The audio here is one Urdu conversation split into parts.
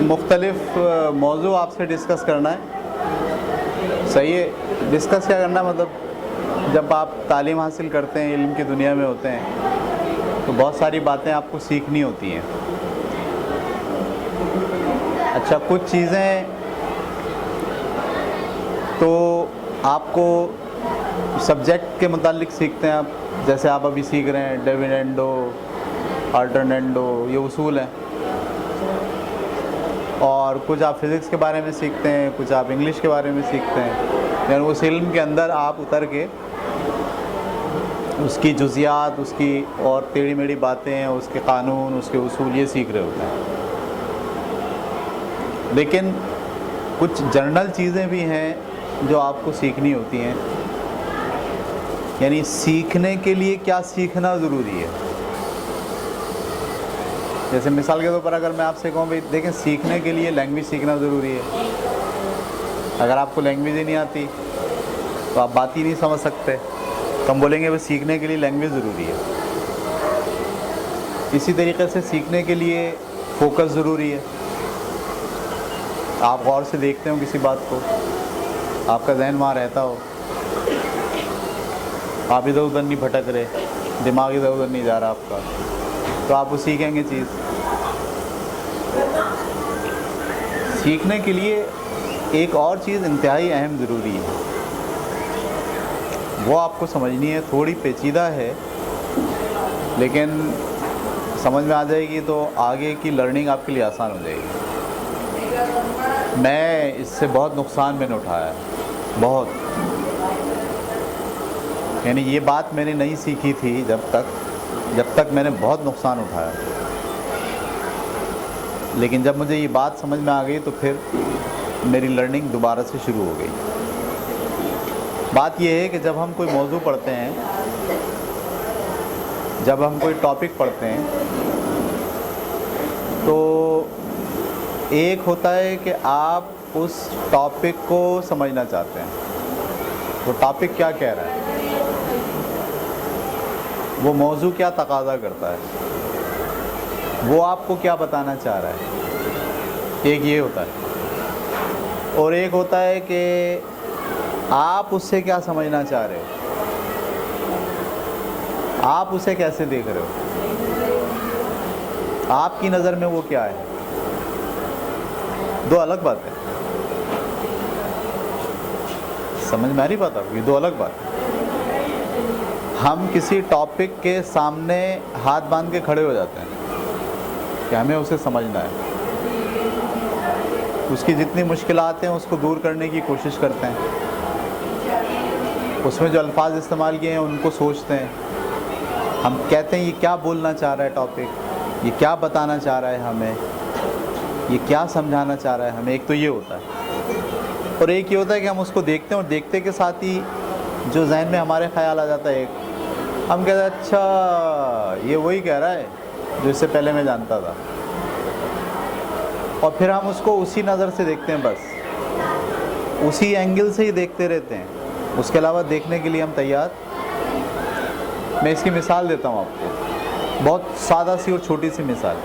مختلف موضوع آپ سے ڈسکس کرنا ہے. صحیح ہے. ڈسکس کیا کرنا ہے مطلب جب آپ تعلیم حاصل کرتے ہیں, علم کی دنیا میں ہوتے ہیں, تو بہت ساری باتیں آپ کو سیکھنی ہوتی ہیں. اچھا, کچھ چیزیں تو آپ کو سبجیکٹ کے متعلق سیکھتے ہیں آپ, جیسے آپ ابھی سیکھ رہے ہیں ڈیوینینڈو, آلٹرنینڈو, یہ اصول ہیں. اور کچھ آپ فزکس کے بارے میں سیکھتے ہیں, کچھ آپ انگلش کے بارے میں سیکھتے ہیں. یعنی اس علم کے اندر آپ اتر کے اس کی جزیات, اس کی اور ٹیڑھی میڑھی باتیں, اس کے قانون, اس کے اصول, یہ سیکھ رہے ہوتے ہیں. لیکن کچھ جنرل چیزیں بھی ہیں جو آپ کو سیکھنی ہوتی ہیں. یعنی سیکھنے کے لیے کیا سیکھنا ضروری ہے. جیسے مثال کے طور پر اگر میں آپ سے کہوں بھائی دیکھیں, سیکھنے کے لیے لینگویج سیکھنا ضروری ہے. اگر آپ کو لینگویج ہی نہیں آتی تو آپ بات ہی نہیں سمجھ سکتے. تو ہم بولیں گے بھائی سیکھنے کے لیے لینگویج ضروری ہے. اسی طریقے سے سیکھنے کے لیے فوکس ضروری ہے. آپ غور سے دیکھتے ہو کسی بات کو, آپ کا ذہن وہاں رہتا ہو, آپ ادھر ادھر نہیں بھٹک رہے, دماغ ادھر ادھر نہیں جا رہا آپ کا, تو آپ وہ سیکھیں گے چیز. سیکھنے کے لیے ایک اور چیز انتہائی اہم ضروری ہے, وہ آپ کو سمجھنی ہے. تھوڑی پیچیدہ ہے لیکن سمجھ میں آ جائے گی تو آگے کی لرننگ آپ کے لیے آسان ہو جائے گی. میں اس سے بہت نقصان میں نے اٹھایا ہے, بہت. یعنی یہ بات میں نے نہیں سیکھی تھی جب تک میں نے بہت نقصان اٹھایا. لیکن جب مجھے یہ بات سمجھ میں آ گئی تو پھر میری لرننگ دوبارہ سے شروع ہو گئی. بات یہ ہے کہ جب ہم کوئی موضوع پڑھتے ہیں, جب ہم کوئی ٹاپک پڑھتے ہیں, تو ایک ہوتا ہے کہ آپ اس ٹاپک کو سمجھنا چاہتے ہیں. وہ ٹاپک کیا کہہ رہا ہے, وہ موضوع کیا تقاضا کرتا ہے, وہ آپ کو کیا بتانا چاہ رہا ہے. ایک یہ ہوتا ہے. اور ایک ہوتا ہے کہ آپ اس سے کیا سمجھنا چاہ رہے ہو, آپ اسے کیسے دیکھ رہے ہو, آپ کی نظر میں وہ کیا ہے. دو الگ بات ہے. سمجھ میں آ رہی بات آپ, یہ دو الگ بات ہے. ہم کسی ٹاپک کے سامنے ہاتھ باندھ کے کھڑے ہو جاتے ہیں کہ ہمیں اسے سمجھنا ہے. اس کی جتنی مشکلات ہیں اس کو دور کرنے کی کوشش کرتے ہیں. اس میں جو الفاظ استعمال کیے ہیں ان کو سوچتے ہیں. ہم کہتے ہیں یہ کیا بولنا چاہ رہا ہے ٹاپک, یہ کیا بتانا چاہ رہا ہے ہمیں, یہ کیا سمجھانا چاہ رہا ہے ہمیں. ایک تو یہ ہوتا ہے. اور ایک یہ ہوتا ہے کہ ہم اس کو دیکھتے ہیں اور دیکھتے کے ساتھ ہی جو ذہن میں ہمارے خیال آ جاتا ہے, ایک ہم کہتے ہیں اچھا یہ وہی کہہ رہا ہے جو اس سے پہلے میں جانتا تھا. اور پھر ہم اس کو اسی نظر سے دیکھتے ہیں, بس اسی اینگل سے ہی دیکھتے رہتے ہیں. اس کے علاوہ دیکھنے کے لیے ہم تیار. میں اس کی مثال دیتا ہوں آپ کو, بہت سادہ سی اور چھوٹی سی مثال.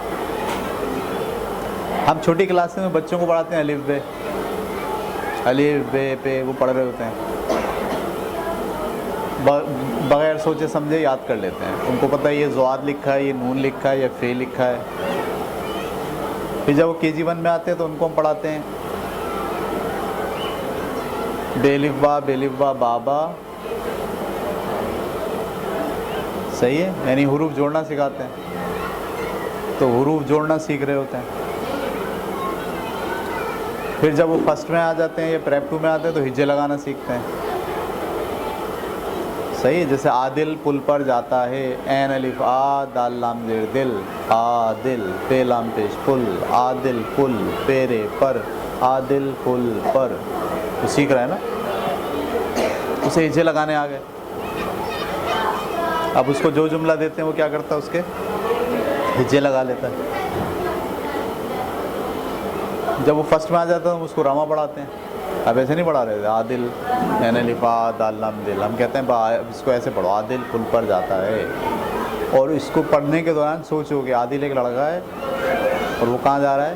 ہم چھوٹی کلاس میں بچوں کو پڑھاتے ہیں الف بے, الف بے پے, وہ پڑھ رہے ہوتے ہیں, بغیر سوچے سمجھے یاد کر لیتے ہیں. ان کو پتہ ہے یہ زواد لکھا ہے, یہ نون لکھا ہے, یا فے لکھا ہے. پھر جب وہ کے جی 1 میں آتے ہیں تو ان کو ہم پڑھاتے ہیں بے الف با بابا. صحیح ہے, یعنی حروف جوڑنا سکھاتے ہیں. تو حروف جوڑنا سیکھ رہے ہوتے ہیں. پھر جب وہ فرسٹ میں آ جاتے ہیں یا پریپ 2 میں آتے ہیں تو ہجے لگانا سیکھتے ہیں. صحیح ہے, جیسے عادل پل پر جاتا ہے, عین الف آ دال لام زیر دل, عادل پے لام پیش پل, عادل پل پیرے پر, عادل پل پر. وہ سیکھ رہا ہے نا, اسے ہجے لگانے آ گئے. اب اس کو جو جملہ دیتے ہیں وہ کیا کرتا ہے, اس کے ہجے لگا لیتا ہے. جب وہ فرسٹ میں آ جاتا ہے تو ہم اس کو راما پڑھاتے ہیں. اب ایسے نہیں پڑھا رہے تھے عادل یعنی لفا دال لام دل. ہم کہتے ہیں اس کو ایسے پڑھو, عادل پل پر جاتا ہے. اور اس کو پڑھنے کے دوران سوچو کہ عادل ایک لڑکا ہے اور وہ کہاں جا رہا ہے,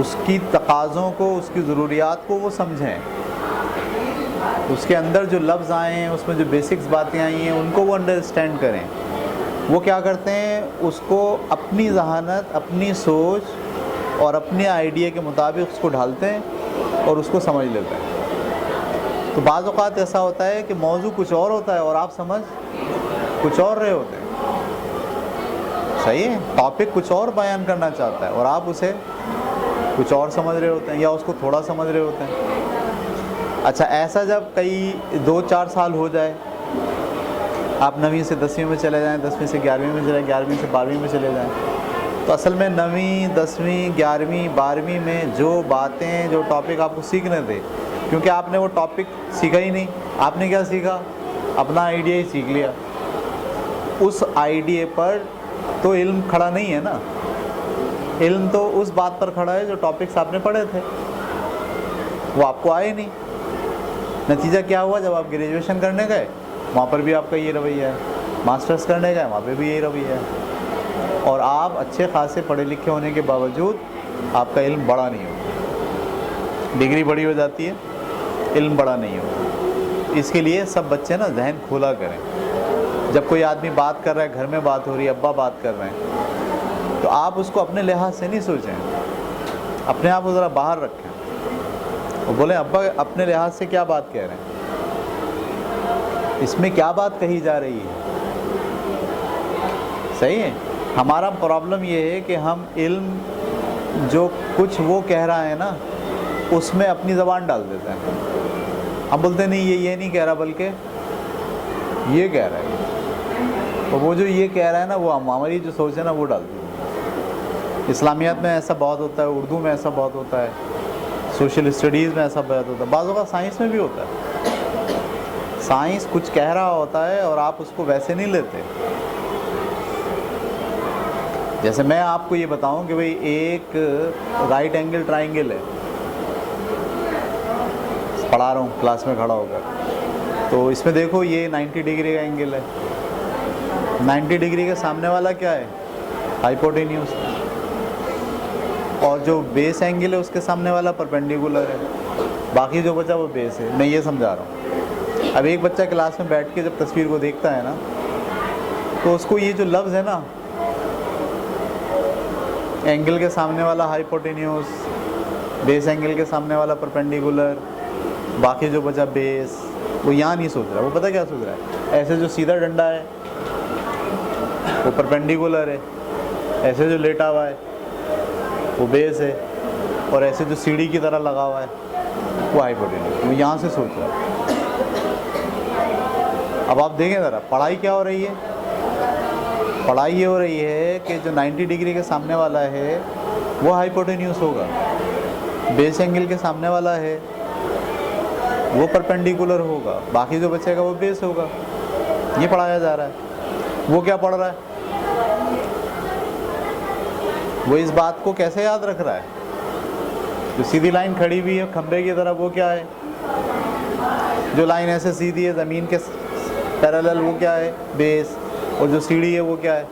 اس کی تقاضوں کو، اس کی ضروریات کو وہ سمجھیں، اس کے اندر جو لفظ آئے ہیں، اس میں جو بیسکس باتیں آئی ہیں، ان کو وہ انڈرسٹینڈ کریں۔ وہ کیا کرتے ہیں، اس کو اپنی ذہانت، اپنی سوچ اور اپنے آئیڈیا کے مطابق اس کو ڈھالتے ہیں اور اس کو سمجھ لیتے ہیں۔ تو بعض اوقات ایسا ہوتا ہے کہ موضوع کچھ اور ہوتا ہے اور آپ سمجھ کچھ اور رہے ہوتے ہیں، صحیح ہے، ٹاپک کچھ اور بیان کرنا چاہتا ہے اور آپ اسے کچھ اور سمجھ رہے ہوتے ہیں یا اس کو تھوڑا سمجھ رہے ہوتے ہیں۔ اچھا، ایسا جب کئی 2-4 سال ہو جائے، آپ 9ویں سے 10ویں میں چلے جائیں، 10ویں سے 11ویں میں چلے جائیں، 11ویں سے 12ویں میں چلے جائیں، تو اصل میں 9ویں 10ویں 11ویں 12ویں میں جو باتیں، جو ٹاپک آپ کو سیکھنے تھے، کیونکہ آپ نے وہ ٹاپک سیکھا ہی نہیں، آپ نے کیا سیکھا، اپنا آئیڈیا ہی سیکھ لیا۔ اس آئیڈیا پر تو علم کھڑا نہیں ہے نا، علم تو اس بات پر کھڑا ہے جو ٹاپکس آپ نے پڑھے تھے، وہ آپ کو آئے نہیں۔ نتیجہ کیا ہوا، جب آپ گریجویشن کرنے گئے وہاں پر بھی آپ کا یہ رویہ ہے، ماسٹرز کرنے گئے وہاں پہ بھی یہی رویہ ہے، اور آپ اچھے خاصے پڑھے لکھے ہونے کے باوجود آپ کا علم بڑا نہیں ہوتا، ڈگری بڑی ہو جاتی ہے، علم بڑا نہیں ہوتا۔ اس کے لیے سب بچے نا ذہن کھولا کریں۔ جب کوئی آدمی بات کر رہا ہے، گھر میں بات ہو رہی ہے، ابا بات کر رہے ہیں، تو آپ اس کو اپنے لحاظ سے نہیں سوچیں، اپنے آپ کو ذرا باہر رکھیں اور بولیں ابا اپنے لحاظ سے کیا بات کہہ رہے ہیں، اس میں کیا بات کہی جا رہی ہے، صحیح ہے۔ ہمارا پرابلم یہ ہے کہ ہم علم جو کچھ وہ کہہ رہا ہے نا، اس میں اپنی زبان ڈال دیتے ہیں۔ ہم بولتے ہیں نہیں یہ نہیں کہہ رہا بلکہ یہ کہہ رہا ہے، اور وہ جو یہ کہہ رہا ہے نا، وہ ہماری جو سوچ ہے نا وہ ڈالتی ہے۔ اسلامیات میں ایسا بہت ہوتا ہے، اردو میں ایسا بہت ہوتا ہے، سوشل اسٹڈیز میں ایسا بہت ہوتا ہے، بعض اوقات سائنس میں بھی ہوتا ہے۔ سائنس کچھ کہہ رہا ہوتا ہے اور آپ اس کو ویسے نہیں لیتے۔ جیسے میں آپ کو یہ بتاؤں کہ بھئی ایک رائٹ اینگل ٹرائنگل ہے، پڑھا رہا ہوں کلاس میں کھڑا ہو کر، تو اس میں دیکھو یہ 90 ڈگری کا اینگل ہے، 90 ڈگری کے سامنے والا کیا ہے، ہائپوٹینیوس، اور جو بیس اینگل ہے اس کے سامنے والا پرپینڈیکولر ہے، باقی جو بچہ وہ بیس ہے۔ میں یہ سمجھا رہا ہوں۔ اب ایک بچہ کلاس میں بیٹھ کے جب تصویر کو دیکھتا ہے نا، تو اس کو یہ جو لفظ ہے نا، اینگل کے سامنے والا ہائپوٹینیوس، بیس اینگل کے سامنے والا پرپینڈیکولر، باقی جو بچہ بیس، وہ یہاں نہیں سوچ رہا، وہ پتہ کیا سوچ رہا ہے، ایسے جو سیدھا ڈنڈا ہے وہ پرپینڈیکولر ہے، ایسے جو لیٹا ہوا ہے وہ بیس ہے، اور ایسے جو سیڑھی کی طرح لگا ہوا ہے وہ ہائپوٹینیوس، وہ یہاں سے سوچ رہا ہے۔ اب آپ دیکھیں ذرا پڑھائی کیا ہو رہی ہے، پڑھائی یہ ہو رہی ہے کہ جو 90 ڈگری کے سامنے والا ہے وہ ہائپوٹینیوس ہوگا، بیس اینگل کے سامنے والا ہے وہ پرپینڈیکولر ہوگا، باقی جو بچے گا وہ بیس ہوگا۔ یہ پڑھایا جا رہا ہے۔ وہ کیا پڑھ رہا ہے، وہ اس بات کو کیسے یاد رکھ رہا ہے، جو سیدھی لائن کھڑی ہوئی ہے کھمبے کی طرح وہ کیا ہے، جو لائن ایسے سیدھی ہے زمین کے پیرالل وہ کیا ہے، بیس، اور جو سیڑھی ہے وہ کیا ہے۔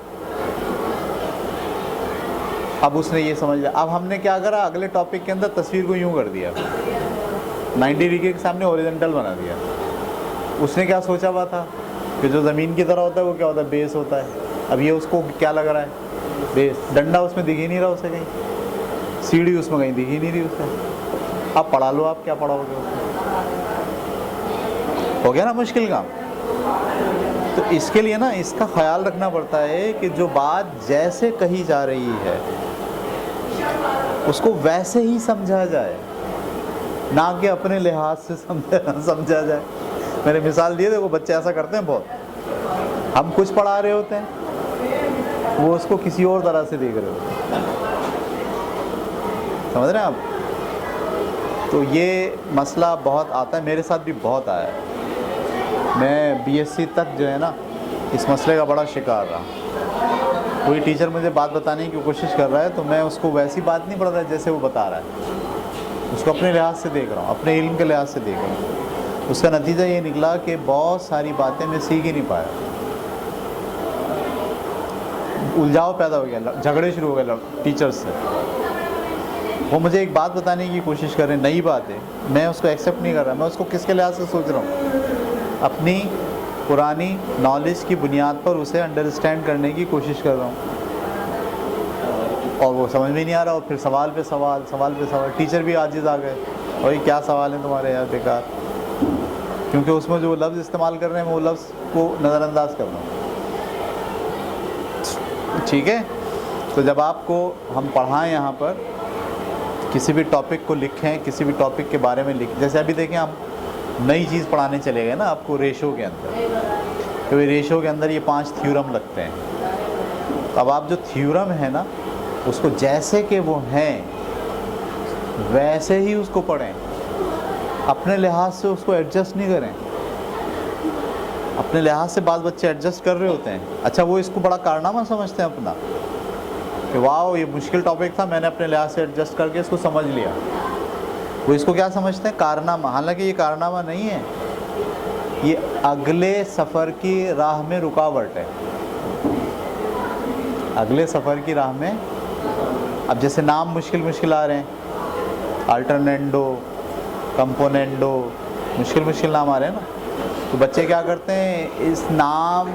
اب اس نے یہ سمجھ لیا۔ اب ہم نے کیا کرا، اگلے ٹاپک کے اندر تصویر کو یوں کر دیا، 90 ڈگری کے سامنے اوریجنٹل بنا دیا۔ اس نے کیا سوچا ہوا تھا کہ جو زمین کی طرح ہوتا ہے وہ کیا ہوتا ہے، بیس ہوتا ہے۔ اب یہ اس کو کیا لگ رہا ہے، بیس، ڈنڈا اس میں دکھ ہی نہیں رہا اسے کہیں، سیڑھی اس میں کہیں دکھ ہی نہیں رہی اسے۔ اب پڑھا لو، آپ کیا پڑھاؤ گے اس میں، ہو گیا نا مشکل کام۔ تو اس کے لیے نا اس کا خیال رکھنا پڑتا ہے کہ جو بات جیسے کہی جا رہی ہے اس کو ویسے ہی سمجھا جائے، نہ کہ اپنے لحاظ سے سمجھا جائے۔ میں نے مثال دی ہے، دیکھو بچے ایسا کرتے ہیں بہت، ہم کچھ پڑھا رہے ہوتے ہیں، وہ اس کو کسی اور طرح سے دیکھ رہے ہوتے ہیں، سمجھ رہے ہیں آپ۔ تو یہ مسئلہ بہت آتا ہے، میرے ساتھ بھی بہت آیا ہے۔ میں BSc تک جو ہے نا اس مسئلے کا بڑا شکار رہا۔ کوئی ٹیچر مجھے بات بتانے کی کوشش کر رہا ہے تو میں اس کو ویسی بات نہیں پڑھ رہا جیسے وہ بتا رہا ہے، اس کو اپنے لحاظ سے دیکھ رہا ہوں، اپنے علم کے لحاظ سے دیکھ رہا ہوں۔ اس کا نتیجہ یہ نکلا کہ بہت ساری باتیں میں سیکھ ہی نہیں پایا، الجھاؤ پیدا ہو گیا، جھگڑے شروع ہو گئے ٹیچر سے، وہ مجھے ایک بات بتانے کی کوشش کر رہے ہیں، نئی بات ہے، میں اس کو ایکسیپٹ نہیں کر رہا، میں اس کو کس کے لحاظ سے سوچ رہا ہوں، اپنی پرانی نالج کی بنیاد پر اسے انڈرسٹینڈ کرنے کی کوشش کر رہا ہوں، اور وہ سمجھ میں نہیں آ رہا، اور پھر سوال پہ سوال، سوال پہ سوال، ٹیچر بھی عاجز آ گئے، بھائی کیا سوال ہیں تمہارے یار بیکار، کیونکہ اس میں جو لفظ استعمال کر رہے ہیں وہ لفظ کو نظر انداز کر رہا ہوں. ٹھیک ہے، تو جب آپ کو ہم پڑھائیں یہاں پر کسی بھی ٹاپک کو لکھیں، کسی بھی ٹاپک کے بارے میں لکھیں، جیسے ابھی دیکھیں ہم نئی چیز پڑھانے چلے گئے نا آپ کو ریشو کے اندر، تو ریشو کے اندر یہ 5 تھیورم لگتے ہیں. اب آپ جو تھیورم ہے نا اس کو جیسے کہ وہ ہیں ویسے ہی اس کو پڑھیں، اپنے لحاظ سے اس کو ایڈجسٹ نہیں کریں. اپنے لحاظ سے بعض بچے ایڈجسٹ کر رہے ہوتے ہیں، اچھا وہ اس کو بڑا کارنامہ سمجھتے ہیں اپنا، کہ واو یہ مشکل ٹاپک تھا، میں نے اپنے لحاظ سے ایڈجسٹ کر کے اس کو سمجھ لیا. وہ اس کو کیا سمجھتے ہیں؟ کارنامہ. حالانکہ یہ کارنامہ نہیں ہے، یہ اگلے سفر کی راہ میں رکاوٹ ہے. اگلے سفر کی راہ میں، اب جیسے نام مشکل مشکل آ رہے ہیں، الٹرنینڈو، کمپونینڈو، مشکل نام آ رہے ہیں نا، تو بچے کیا کرتے ہیں، اس نام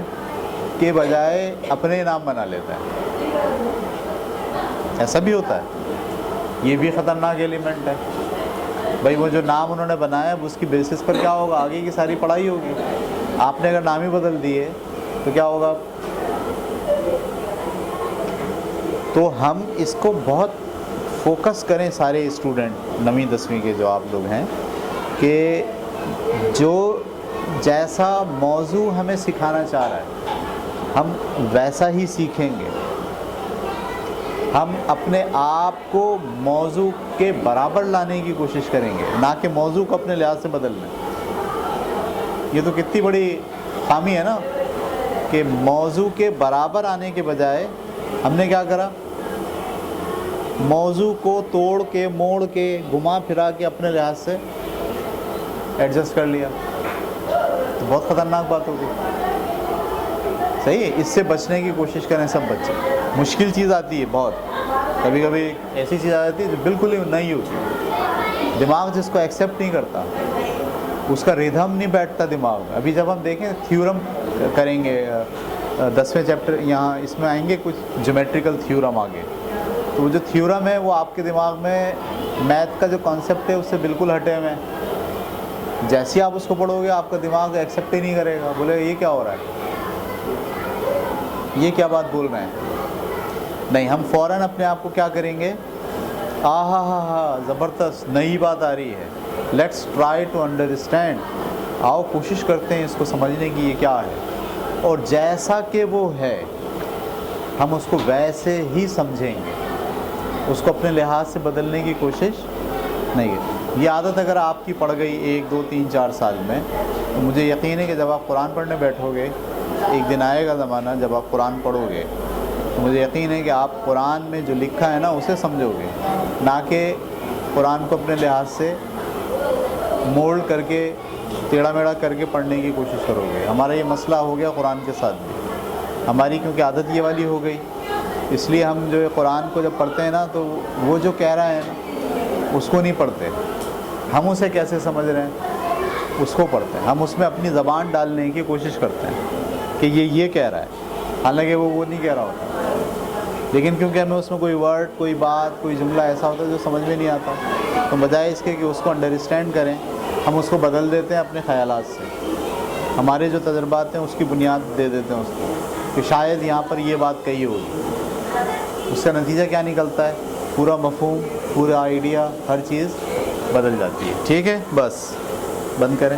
کے بجائے اپنے نام بنا لیتا ہے. ایسا بھی ہوتا ہے، یہ بھی خطرناک ایلیمنٹ ہے. بھائی وہ جو نام انہوں نے بنایا اس کی بیسس پر کیا ہوگا، آگے کی ساری پڑھائی ہوگی. آپ نے اگر نام ہی بدل دیے تو کیا ہوگا؟ تو ہم اس کو بہت فوکس کریں سارے اسٹوڈنٹ 9ویں 10ویں کے جو آپ لوگ ہیں، کہ جو جیسا موضوع ہمیں سکھانا چاہ رہا ہے ہم ویسا ہی سیکھیں گے. ہم اپنے آپ کو موضوع کے برابر لانے کی کوشش کریں گے، نہ کہ موضوع کو اپنے لحاظ سے بدلنا. یہ تو کتنی بڑی خامی ہے نا، کہ موضوع کے برابر آنے کے بجائے ہم نے کیا کرا، موضوع کو توڑ کے موڑ کے گھما پھرا کے اپنے لحاظ سے ایڈجسٹ کر لیا. تو بہت خطرناک بات ہوگی. صحیح ہے، اس سے بچنے کی کوشش کریں سب بچے. مشکل چیز آتی ہے بہت، کبھی کبھی ایسی چیز آ جاتی ہے جو بالکل ہی نہیں ہوتی، دماغ جس کو ایکسیپٹ نہیں کرتا، اس کا ریدھم نہیں بیٹھتا دماغ میں. ابھی جب ہم دیکھیں تھیورم کریں گے 10ویں چیپٹر، یہاں اس میں آئیں گے کچھ جیومیٹریکل تھیورم آگے، تو وہ جو تھیورم ہے وہ آپ کے دماغ میں میتھ کا جو کانسیپٹ ہے اس سے بالکل ہٹے ہوئے ہیں. جیسے آپ اس کو پڑھو گے آپ کا دماغ ایکسیپٹ ہی نہیں کرے گا، بولے یہ کیا ہو رہا ہے، یہ کیا بات بول رہے ہیں. نہیں، ہم فوراً اپنے آپ کو کیا کریں گے، ہاں ہاں زبردست نئی بات آ رہی ہے، لیٹس ٹرائی ٹو انڈرسٹینڈ، آؤ کوشش کرتے ہیں اس کو سمجھنے کی یہ کیا ہے، اور جیسا کہ وہ ہے ہم اس کو ویسے ہی سمجھیں گے، اس کو اپنے لحاظ سے بدلنے کی کوشش نہیں ہے. یہ عادت اگر آپ کی پڑ گئی 1 2 3 4 سال میں، تو مجھے یقین ہے کہ جب آپ قرآن پڑھنے بیٹھو گے، ایک دن آئے گا زمانہ جب آپ قرآن پڑھو گے، تو مجھے یقین ہے کہ آپ قرآن میں جو لکھا ہے نا اسے سمجھو گے، نہ کہ قرآن کو اپنے لحاظ سے مولڈ کر کے ٹیڑھا میڑھا کر کے پڑھنے کی کوشش کرو گے. ہمارا یہ مسئلہ ہو گیا قرآن کے ساتھ بھی، ہماری کیونکہ عادت یہ والی ہو گئی، اس لیے ہم جو قرآن کو جب پڑھتے ہیں نا تو وہ جو کہہ رہا ہے نا اس کو نہیں پڑھتے، ہم اسے کیسے سمجھ رہے ہیں اس کو پڑھتے ہیں. ہم اس میں اپنی زبان ڈالنے کی کوشش کرتے ہیں کہ یہ کہہ رہا ہے، حالانکہ وہ نہیں کہہ رہا ہوتا، لیکن کیونکہ ہمیں اس میں کوئی ورڈ، کوئی بات، کوئی جملہ ایسا ہوتا ہے جو سمجھ میں نہیں آتا، تو بجائے اس کے کہ اس کو انڈرسٹینڈ کریں ہم اس کو بدل دیتے ہیں اپنے خیالات سے. ہمارے جو تجربات ہیں اس کی بنیاد دے دیتے ہیں اس کو، کہ شاید یہاں پر یہ بات کہی ہوگی. اس کا نتیجہ کیا نکلتا ہے، پورا مفہوم، پورا آئیڈیا، ہر چیز بدل جاتی ہے. ٹھیک ہے، بس بند کریں.